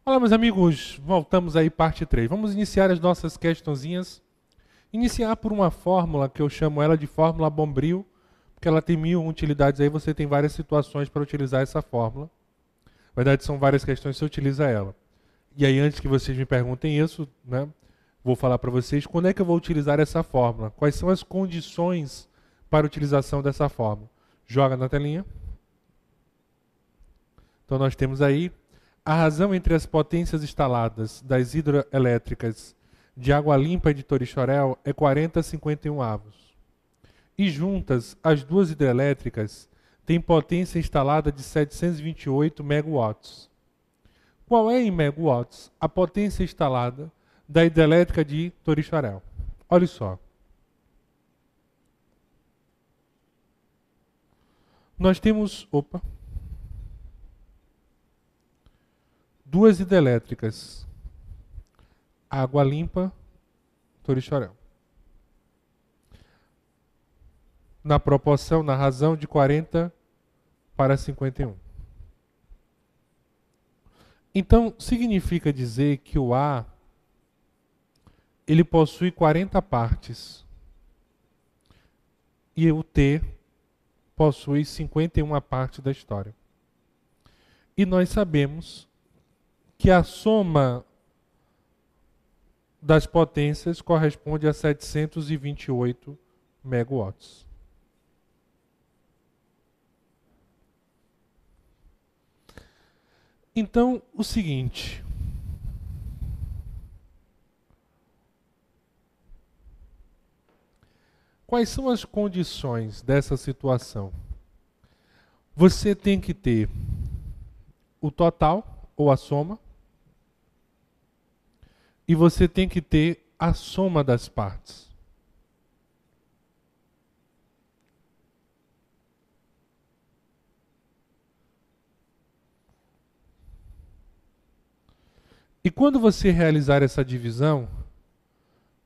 Olá, meus amigos, voltamos aí, parte 3. Vamos iniciar as nossas questõezinhas. Iniciar por uma fórmula que eu chamo ela de fórmula bombril, porque ela tem 1000 utilidades aí, você tem várias situações para utilizar essa fórmula. Na verdade, são várias questões que você utiliza ela. E aí, antes que vocês me perguntem isso, né, vou falar para vocês quando é que eu vou utilizar essa fórmula. Quais são as condições para a utilização dessa fórmula? Joga na telinha. Então, nós temos aí a razão entre as potências instaladas das hidroelétricas de Água Limpa e de Torixoréu é 40/51 avos. E juntas, as duas hidrelétricas têm potência instalada de 728 megawatts. Qual é em megawatts a potência instalada da hidrelétrica de Torixoréu? Olha só. Nós temos, duas hidrelétricas, Água Limpa, Torixoréu. Na proporção, na razão de 40/51. Então, significa dizer que o A ele possui 40 partes e o T possui 51 partes da história. E nós sabemos que a soma das potências corresponde a 728 megawatts. Então, o seguinte. Quais são as condições dessa situação? Você tem que ter o total, ou a soma, e você tem que ter a soma das partes. E quando você realizar essa divisão,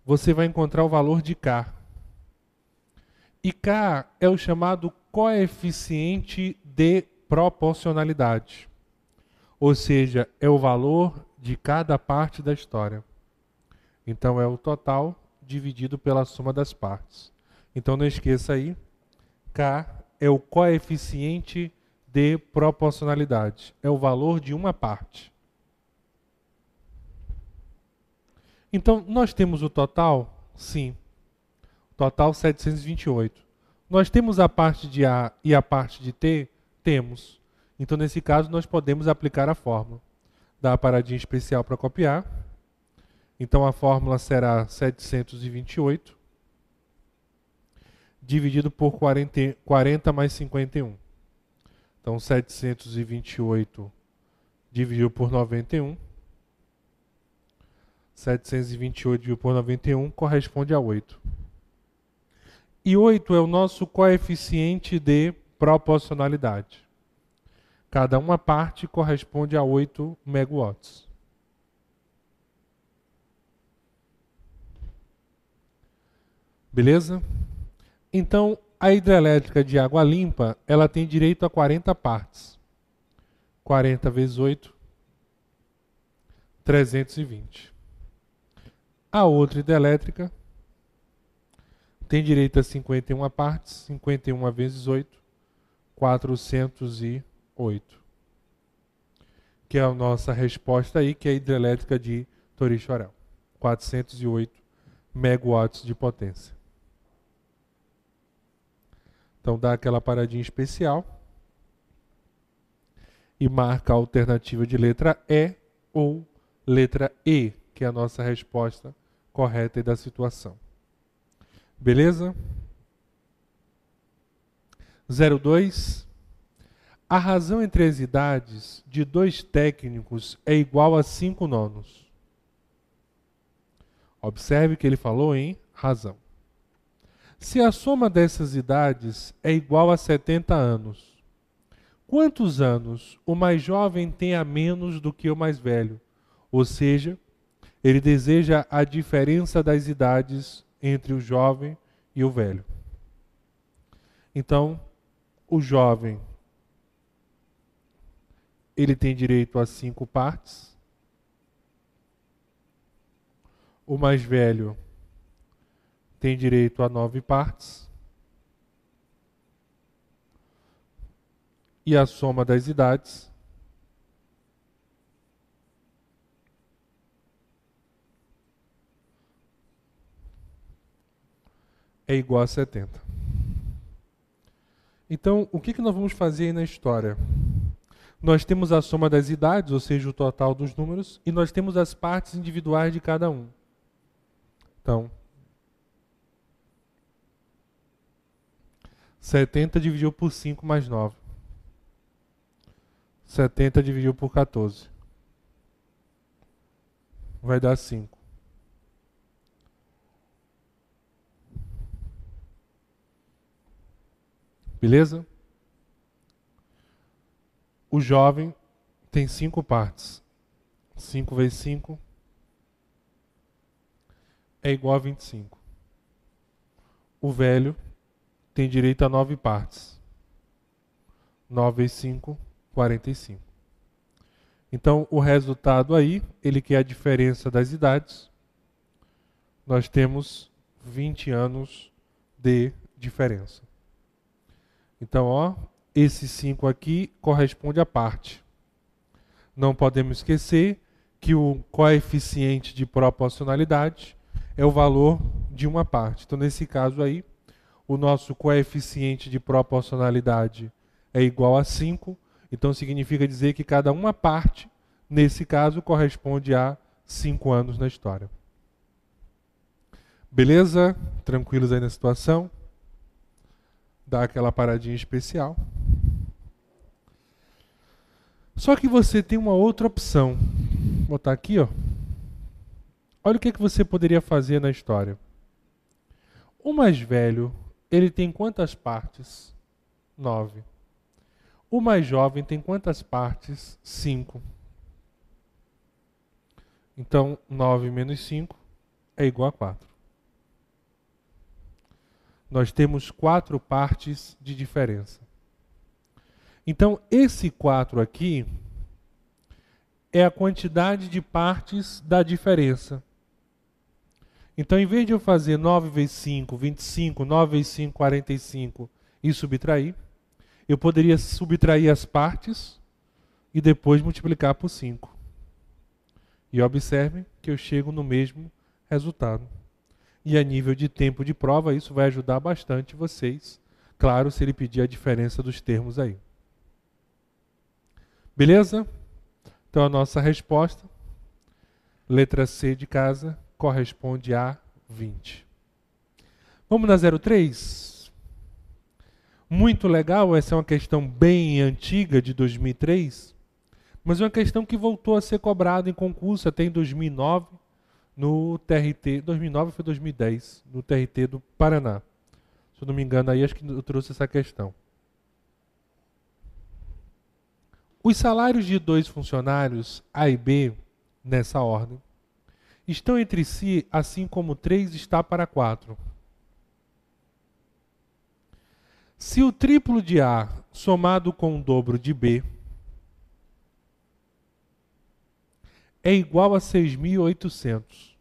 você vai encontrar o valor de K. E K é o chamado coeficiente de proporcionalidade. Ou seja, é o valor de cada parte da história. Então é o total dividido pela soma das partes. Então não esqueça aí, K é o coeficiente de proporcionalidade. É o valor de uma parte. Então, nós temos o total? Sim. Total 728. Nós temos a parte de A e a parte de T? Temos. Então, nesse caso, nós podemos aplicar a fórmula. Dá a paradinha especial para copiar. Então, a fórmula será 728 dividido por 40 mais 51. Então, 728 dividido por 91. 728 dividido por 91 corresponde a 8. E 8 é o nosso coeficiente de proporcionalidade. Cada uma parte corresponde a 8 megawatts. Beleza? Então, a hidrelétrica de Água Limpa, ela tem direito a 40 partes. 40 vezes 8, 320. A outra hidrelétrica tem direito a 51 partes, 51 vezes 8, 408. Que é a nossa resposta aí, que é a hidrelétrica de Torixoréu. 408 megawatts de potência. Então dá aquela paradinha especial e marca a alternativa de letra E ou letra E, que é a nossa resposta correta e da situação. Beleza? 02. A razão entre as idades de dois técnicos é igual a 5 nonos. Observe que ele falou em razão. Se a soma dessas idades é igual a 70 anos, quantos anos o mais jovem tem a menos do que o mais velho? Ou seja, ele deseja a diferença das idades entre o jovem e o velho. Então, o jovem, ele tem direito a 5 partes, O mais velho tem direito a 9 partes. E a soma das idades é igual a 70. Então, o que nós vamos fazer aí na história? Nós temos a soma das idades, ou seja, o total dos números, e nós temos as partes individuais de cada um. Então, 70 dividido por 5 mais 9. 70 dividido por 14. Vai dar 5. Beleza? O jovem tem 5 partes. 5 vezes 5 é igual a 25. O velho tem direito a 9 partes. 9 vezes 5, 45. Então, o resultado aí, ele quer a diferença das idades. Nós temos 20 anos de diferença. Então, ó, esse 5 aqui corresponde à parte. Não podemos esquecer que o coeficiente de proporcionalidade é o valor de uma parte. Então, nesse caso aí, o nosso coeficiente de proporcionalidade é igual a 5. Então, significa dizer que cada uma parte, nesse caso, corresponde a 5 anos na história. Beleza? Tranquilos aí na situação? Dá aquela paradinha especial. Só que você tem uma outra opção. Vou botar aqui, ó. Olha o que você poderia fazer na história. O mais velho, ele tem quantas partes? 9. O mais jovem tem quantas partes? 5. Então, 9 menos 5 é igual a 4. Nós temos 4 partes de diferença. Então, esse 4 aqui é a quantidade de partes da diferença. Então, em vez de eu fazer 9 vezes 5, 25, 9 vezes 5, 45 e subtrair, eu poderia subtrair as partes e depois multiplicar por 5. E observe que eu chego no mesmo resultado. E a nível de tempo de prova, isso vai ajudar bastante vocês. Claro, se ele pedir a diferença dos termos aí. Beleza? Então a nossa resposta, letra C de casa, corresponde a 20. Vamos na 03? Muito legal, essa é uma questão bem antiga, de 2003, mas é uma questão que voltou a ser cobrada em concurso até em 2009, no TRT, 2009 foi 2010, no TRT do Paraná. Se eu não me engano, aí acho que eu trouxe essa questão. Os salários de 2 funcionários, A e B, nessa ordem, estão entre si, assim como 3 está para 4. Se o triplo de A somado com o dobro de B é igual a 6.800,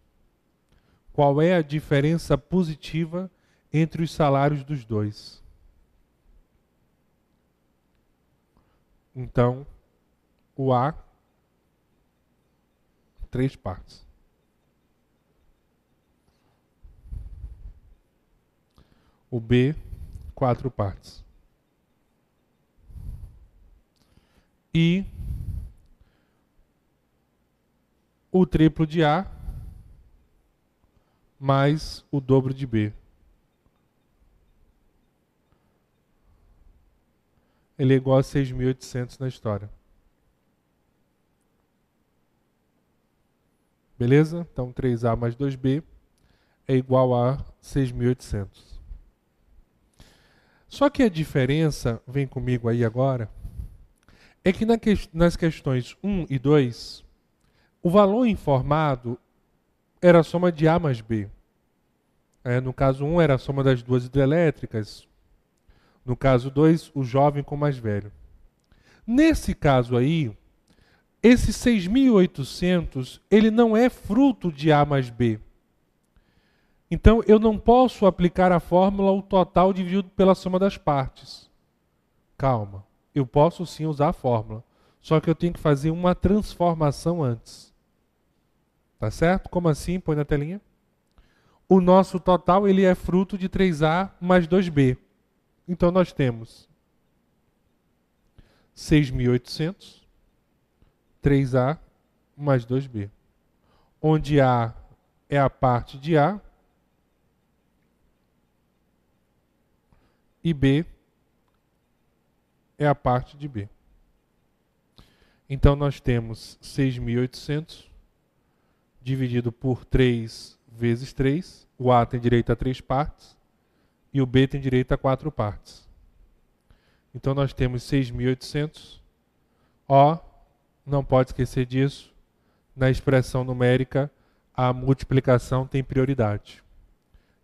qual é a diferença positiva entre os salários dos dois? Então, o A, 3 partes. O B, 4 partes. E o triplo de A mais o dobro de B. Ele é igual a 6.800 na história. Beleza? Então 3A mais 2B é igual a 6.800. Só que a diferença, vem comigo aí agora, é que nas questões 1 e 2, o valor informado era a soma de A mais B. No caso 1 era a soma das duas hidrelétricas. No caso 2, o jovem com o mais velho. Nesse caso aí, esse 6.800, ele não é fruto de A mais B. Então, eu não posso aplicar a fórmula o total dividido pela soma das partes. Calma. Eu posso sim usar a fórmula. Só que eu tenho que fazer uma transformação antes. Tá certo? Como assim? Põe na telinha. O nosso total ele é fruto de 3A mais 2B. Então, nós temos 6.800, 3A mais 2B. Onde A é a parte de A e B é a parte de B. Então, nós temos 6.800 dividido por 3 vezes 3. O A tem direito a 3 partes e o B tem direito a 4 partes. Então, nós temos 6.800. Ó, não pode esquecer disso. Na expressão numérica, a multiplicação tem prioridade.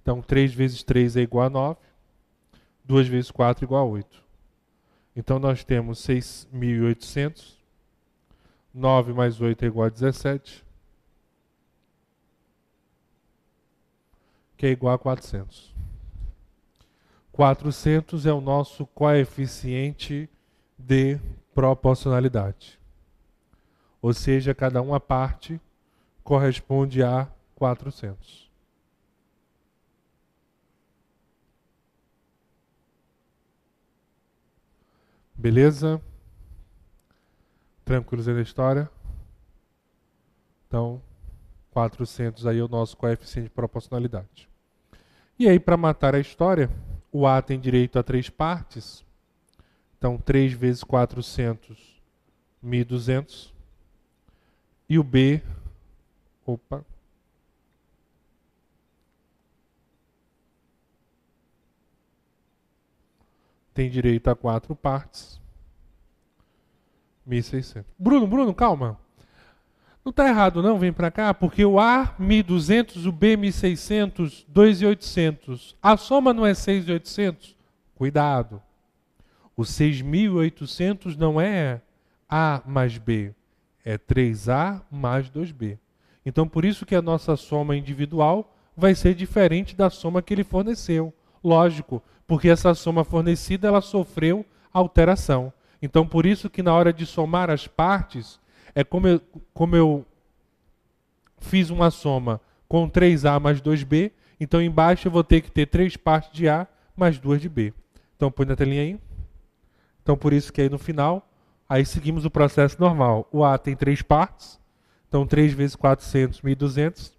Então, 3 vezes 3 é igual a 9. 2 vezes 4 é igual a 8. Então, nós temos 6.800. 9 mais 8 é igual a 17. Que é igual a 400. 400 é o nosso coeficiente de proporcionalidade. Ou seja, cada uma parte corresponde a 400. Beleza? Tranquilos aí na história? Então, 400 aí é o nosso coeficiente de proporcionalidade. E aí, para matar a história, o A tem direito a 3 partes. Então, 3 vezes 400, 1.200. E o B, tem direito a 4 partes, 1.600. Bruno, calma. Não está errado não, vem para cá, porque o A 1.200, o B 1.600, 2.800. A soma não é 6.800? Cuidado. O 6.800 não é A mais B, é 3A mais 2B. Então, por isso que a nossa soma individual vai ser diferente da soma que ele forneceu. Lógico, porque essa soma fornecida ela sofreu alteração. Então, por isso que na hora de somar as partes, é como eu fiz uma soma com 3A mais 2B, então embaixo eu vou ter que ter 3 partes de A mais 2 de B. Então põe na telinha aí. Então por isso que aí no final, aí seguimos o processo normal. O A tem 3 partes, então 3 vezes 400, 1.200.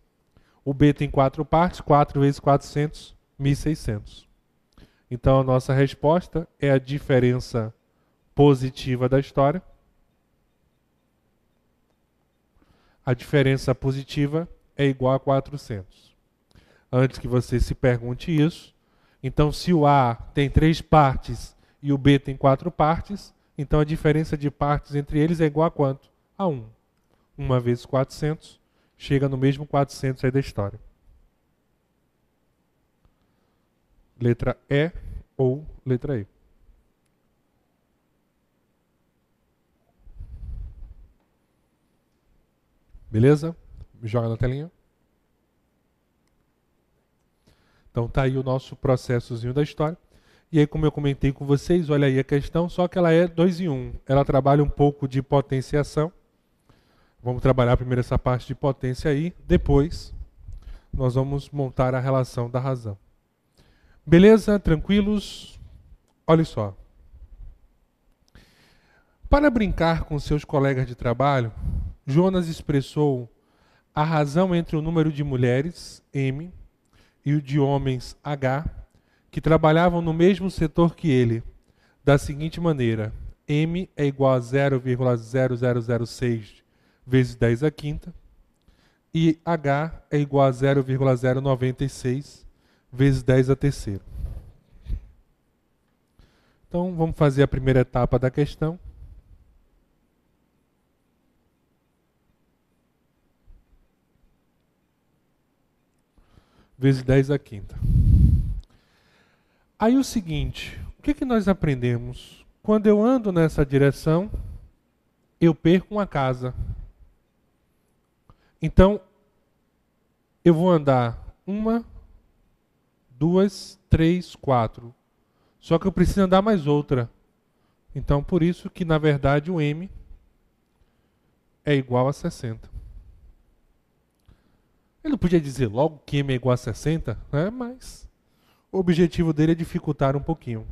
O B tem 4 partes, 4 vezes 400, 1.600. Então a nossa resposta é a diferença positiva da história. A diferença positiva é igual a 400. Antes que você se pergunte isso, então se o A tem 3 partes e o B tem 4 partes, então a diferença de partes entre eles é igual a quanto? A 1. 1 vezes 400, chega no mesmo 400 aí da história. Letra E ou letra E. Beleza? Joga na telinha. Então tá aí o nosso processozinho da história. E aí, como eu comentei com vocês, olha aí a questão, só que ela é 2 em 1. Ela trabalha um pouco de potenciação. Vamos trabalhar primeiro essa parte de potência aí, depois nós vamos montar a relação da razão. Beleza? Tranquilos? Olha só. Para brincar com seus colegas de trabalho, Jonas expressou a razão entre o número de mulheres, M, e o de homens, H, que trabalhavam no mesmo setor que ele, da seguinte maneira: M é igual a 0,0006 vezes 10 à quinta, e H é igual a 0,096 vezes 10 à terceira. Então, vamos fazer a primeira etapa da questão. Vezes 10 à quinta. Aí o seguinte, o que nós aprendemos? Quando eu ando nessa direção, eu perco uma casa. Então, eu vou andar 1, 2, 3, 4. Só que eu preciso andar mais outra. Então, por isso que, na verdade, o M é igual a 60. Ele não podia dizer logo que M é igual a 60, né? Mas o objetivo dele é dificultar um pouquinho.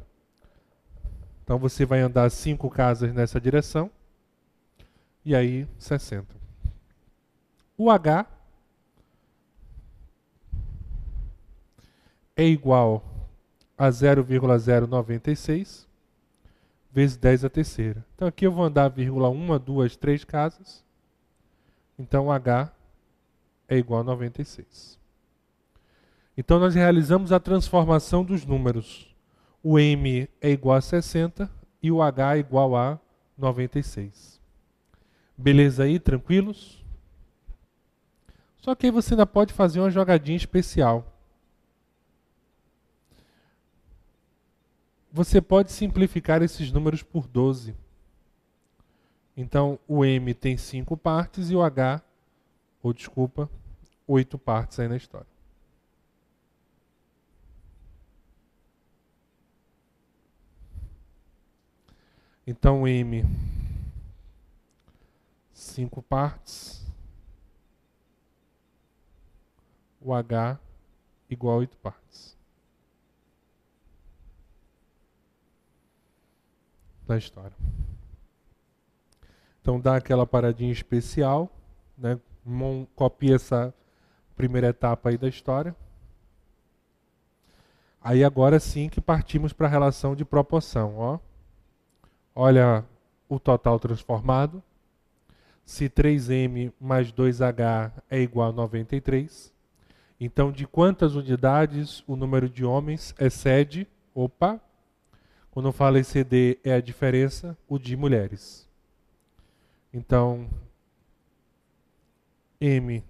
Então, você vai andar 5 casas nessa direção. E aí, 60. O H é igual a 0,096 vezes 10 a terceira. Então aqui eu vou andar 1, 2, 3 casas. Então H é igual a 96. Então nós realizamos a transformação dos números. O M é igual a 60 e o H é igual a 96. Beleza aí, tranquilos? Só que aí você ainda pode fazer uma jogadinha especial. Você pode simplificar esses números por 12. Então, o M tem 5 partes e o H, 8 partes aí na história. Então, o M, 5 partes. O H, igual a 8 partes. Na história. Então dá aquela paradinha especial, né? Copia essa primeira etapa aí da história. Aí agora sim que partimos para a relação de proporção, ó. Olha o total transformado. Se 3M mais 2H é igual a 93, então de quantas unidades o número de homens excede? Opa! Quando eu falo exceder é a diferença, o de mulheres. Então, M,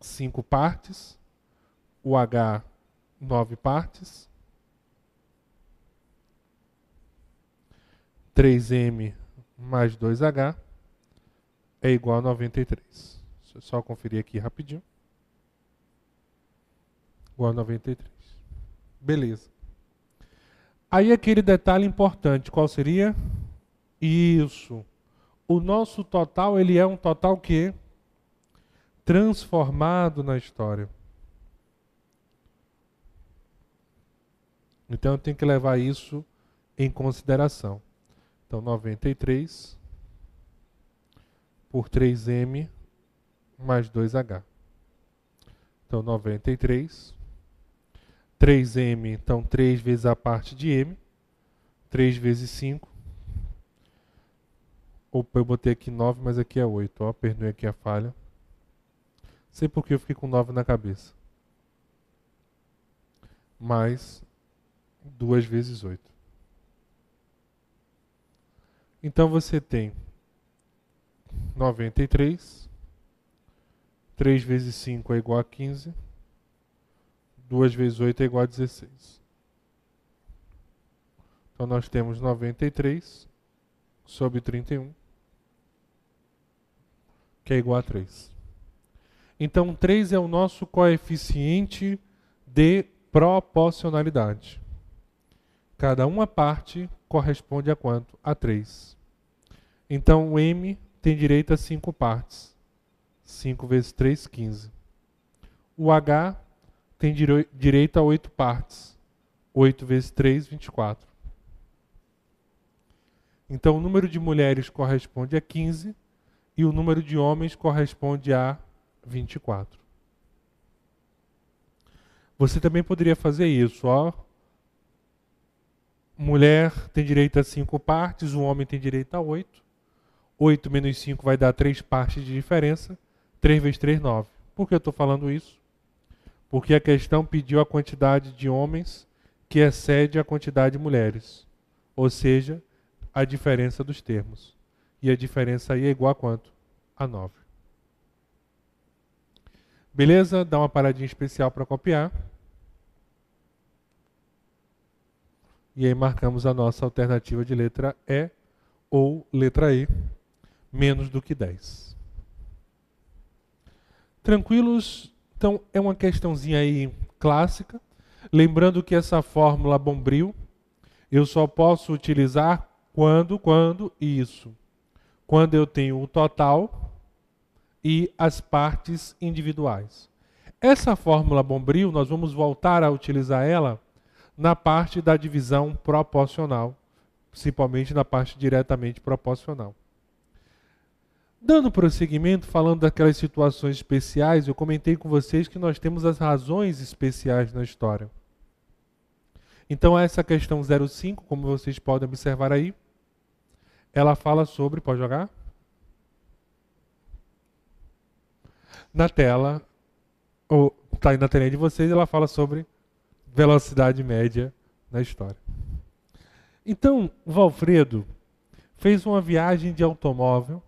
5 partes, o H, 9 partes, 3M mais 2H é igual a 93. Deixa eu só conferir aqui rapidinho. Igual a 93. Beleza. Aí aquele detalhe importante, qual seria? Isso. O nosso total, ele é um total que transformado na história. Então eu tenho que levar isso em consideração. Então 93 por 3M mais 2H. Então 93. 3M, então 3 vezes a parte de M. 3 vezes 5. Opa, eu botei aqui 9, mas aqui é 8. Ó, perdoe aqui a falha. Sei porque eu fiquei com 9 na cabeça. Mais 2 vezes 8. Então você tem 93. 3 vezes 5 é igual a 15. 2 vezes 8 é igual a 16. Então nós temos 93 sobre 31, que é igual a 3. Então 3 é o nosso coeficiente de proporcionalidade. Cada uma parte corresponde a quanto? A 3. Então o M tem direito a 5 partes. 5 vezes 3, 15. O H tem direito a 8 partes. 8 vezes 3, 24. Então o número de mulheres corresponde a 15 e o número de homens corresponde a 24. Você também poderia fazer isso, ó. Mulher tem direito a 5 partes, o homem tem direito a 8. 8 menos 5 vai dar 3 partes de diferença. 3 vezes 3, 9. Por que eu estou falando isso? Porque a questão pediu a quantidade de homens que excede a quantidade de mulheres. Ou seja, a diferença dos termos. E a diferença aí é igual a quanto? A 9. Beleza? Dá uma paradinha especial para copiar. E aí marcamos a nossa alternativa de letra E ou letra E, menos do que 10. Tranquilos? Então é uma questãozinha aí clássica. Lembrando que essa fórmula Bombril eu só posso utilizar quando isso. Quando eu tenho o total e as partes individuais. Essa fórmula Bombril, nós vamos voltar a utilizar ela na parte da divisão proporcional, principalmente na parte diretamente proporcional. Dando prosseguimento, falando daquelas situações especiais, eu comentei com vocês que nós temos as razões especiais na história. Então essa questão 05, como vocês podem observar aí, ela fala sobre, pode jogar? Na tela, ou está aí na tela de vocês, ela fala sobre velocidade média na história. Então, Valfredo fez uma viagem de automóvel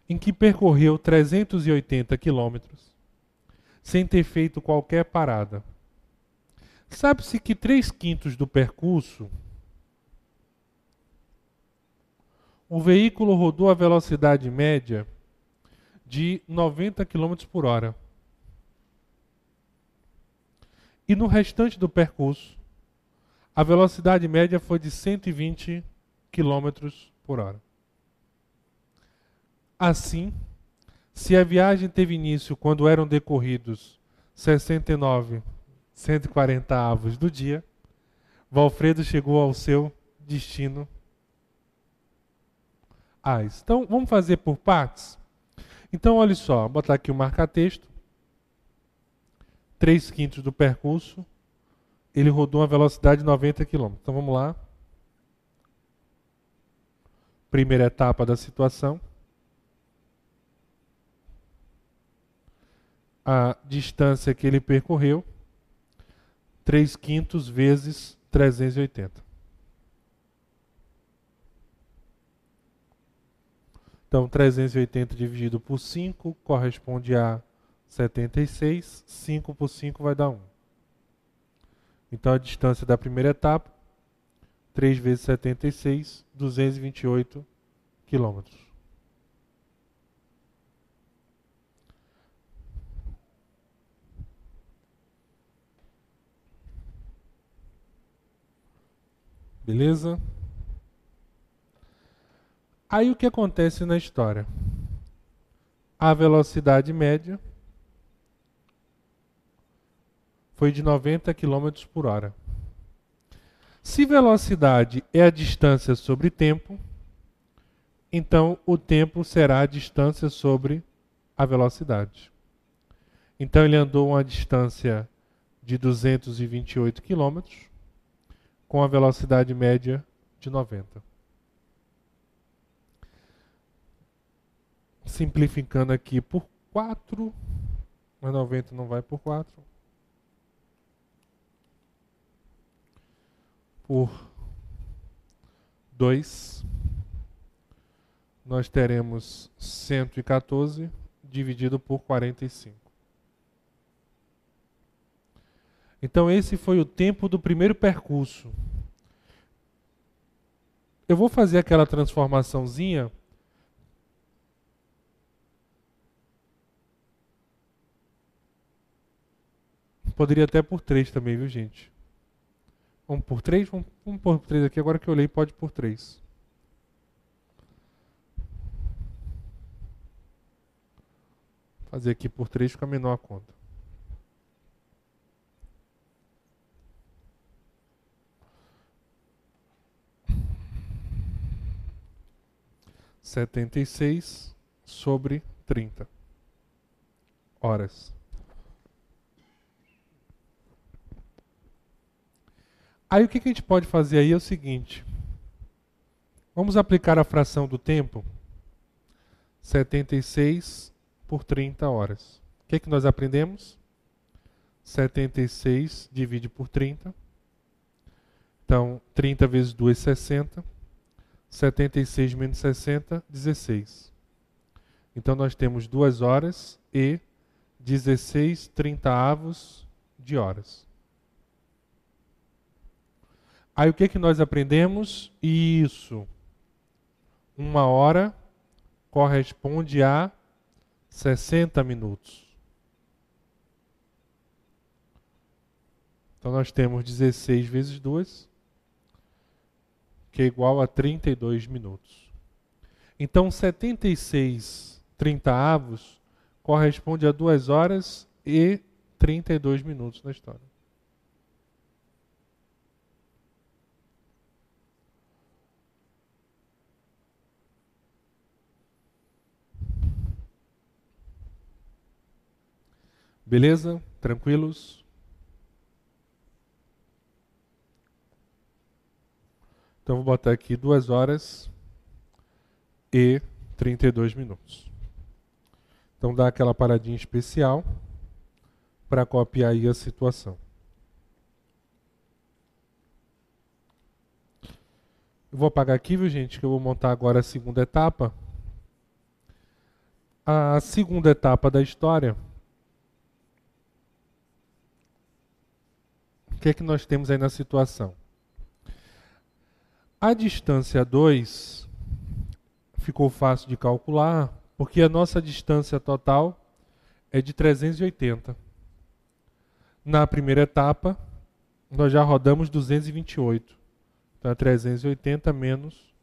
em que percorreu 380 quilômetros sem ter feito qualquer parada. Sabe-se que 3/5 do percurso o veículo rodou a velocidade média de 90 km por hora. E no restante do percurso, a velocidade média foi de 120 km por hora. Assim, se a viagem teve início quando eram decorridos 69 140 avos do dia, Valfredo chegou ao seu destino AS. Então, vamos fazer por partes? Então, olha só, vou botar aqui o marca-texto. 3/5 do percurso, ele rodou uma velocidade de 90 km. Então, vamos lá. Primeira etapa da situação. A distância que ele percorreu, 3/5 vezes 380. Então, 380 dividido por 5 corresponde a 76. 5 por 5 vai dar 1. Então, a distância da primeira etapa, 3 vezes 76, 228 quilômetros. Beleza? Aí o que acontece na história? A velocidade média foi de 90 km por hora. Se velocidade é a distância sobre tempo, então o tempo será a distância sobre a velocidade. Então ele andou uma distância de 228 km com a velocidade média de 90. Simplificando aqui por 4, mas 90 não vai por 4. Por 2, nós teremos 114 dividido por 45. Então esse foi o tempo do primeiro percurso. Eu vou fazer aquela transformaçãozinha. Poderia até por 3 também, viu, gente? Vamos por 3? Vamos por 3 aqui. Agora que eu olhei, pode por 3. Fazer aqui por 3 fica menor a conta. Setenta e seis sobre 30 horas. Aí o que a gente pode fazer aí é o seguinte. Vamos aplicar a fração do tempo. 76 por 30 horas. O que nós aprendemos? 76 divide por 30. Então, 30 vezes 2, 60. 76 menos 60, 16. Então, nós temos 2 horas e 16 30avos de horas. Aí, o que nós aprendemos? Isso. 1 hora corresponde a 60 minutos. Então nós temos 16 vezes 2, que é igual a 32 minutos. Então 76 30avos corresponde a 2 horas e 32 minutos na história. Beleza? Tranquilos? Então vou botar aqui 2 horas e 32 minutos. Então dá aquela paradinha especial para copiar aí a situação. Eu vou apagar aqui, viu, gente, que eu vou montar agora a segunda etapa. A segunda etapa da história. O que é que nós temos aí na situação? A distância 2 ficou fácil de calcular, porque a nossa distância total é de 380. Na primeira etapa, nós já rodamos 228. Então é 380 menos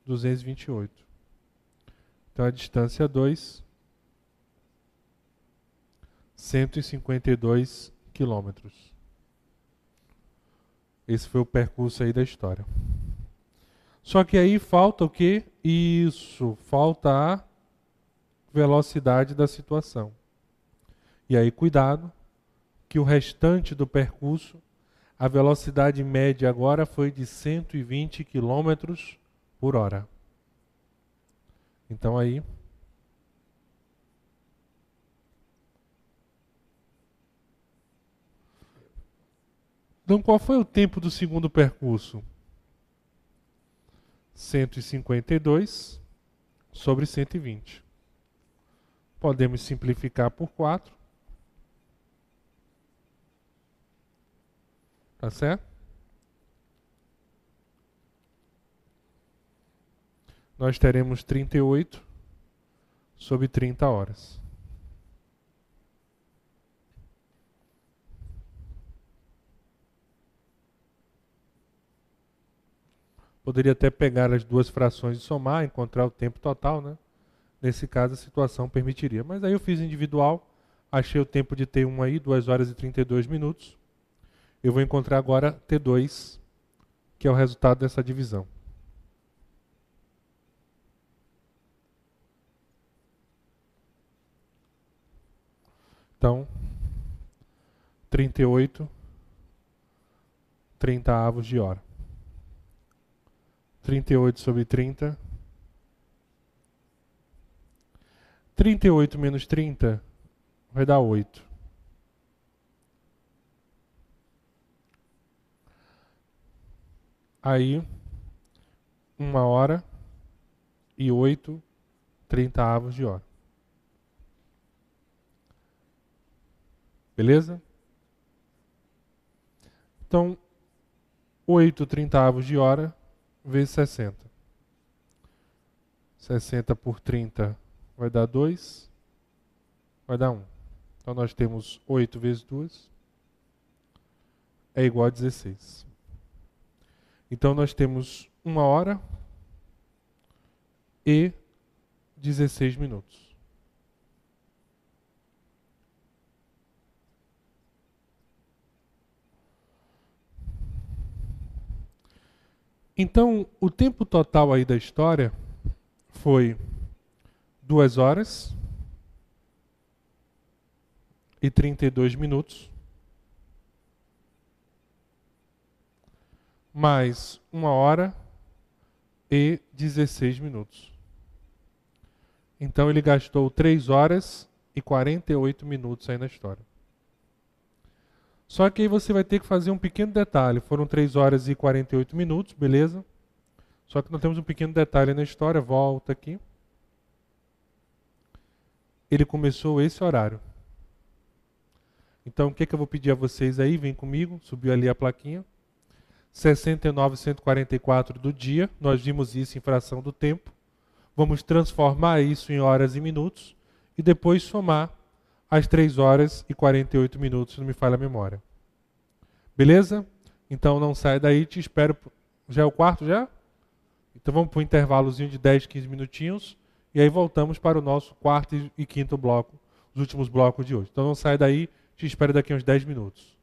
228. Então a distância 2, 152 quilômetros. Esse foi o percurso aí da história. Só que aí falta o quê? Isso, falta a velocidade da situação. E aí cuidado, que o restante do percurso, a velocidade média agora foi de 120 km por hora. Então aí... Então qual foi o tempo do segundo percurso? 152 sobre 120. Podemos simplificar por 4. Tá certo? Nós teremos 38 sobre 30 horas. Poderia até pegar as duas frações e somar, encontrar o tempo total, né? Nesse caso a situação permitiria. Mas aí eu fiz individual, achei o tempo de T1 aí, 2 horas e 32 minutos. Eu vou encontrar agora T2, que é o resultado dessa divisão. Então, 38 30avos de hora. 38 sobre 30. 38 menos 30 vai dar 8. Aí, 1 hora e 8 30avos de hora. Beleza? Então, 8 30avos de hora vezes 60. 60 por 30 vai dar 2, vai dar 1. Então nós temos 8 vezes 2 é igual a 16. Então nós temos 1 hora e 16 minutos. Então, o tempo total aí da história foi 2 horas e 32 minutos, mais 1 hora e 16 minutos. Então ele gastou 3 horas e 48 minutos aí na história. Só que aí você vai ter que fazer um pequeno detalhe. Foram 3 horas e 48 minutos, beleza? Só que nós temos um pequeno detalhe na história. Volta aqui. Ele começou esse horário. Então o que eu vou pedir a vocês aí? Vem comigo. Subiu ali a plaquinha. 69,144 do dia. Nós vimos isso em fração do tempo. Vamos transformar isso em horas e minutos. E depois somar as 3 horas e 48 minutos, se não me falha a memória. Beleza? Então não sai daí, te espero. Já é o quarto já? Então vamos para um intervalozinho de 10, 15 minutinhos. E aí voltamos para o nosso quarto e quinto bloco, os últimos blocos de hoje. Então não sai daí, te espero daqui a uns 10 minutos.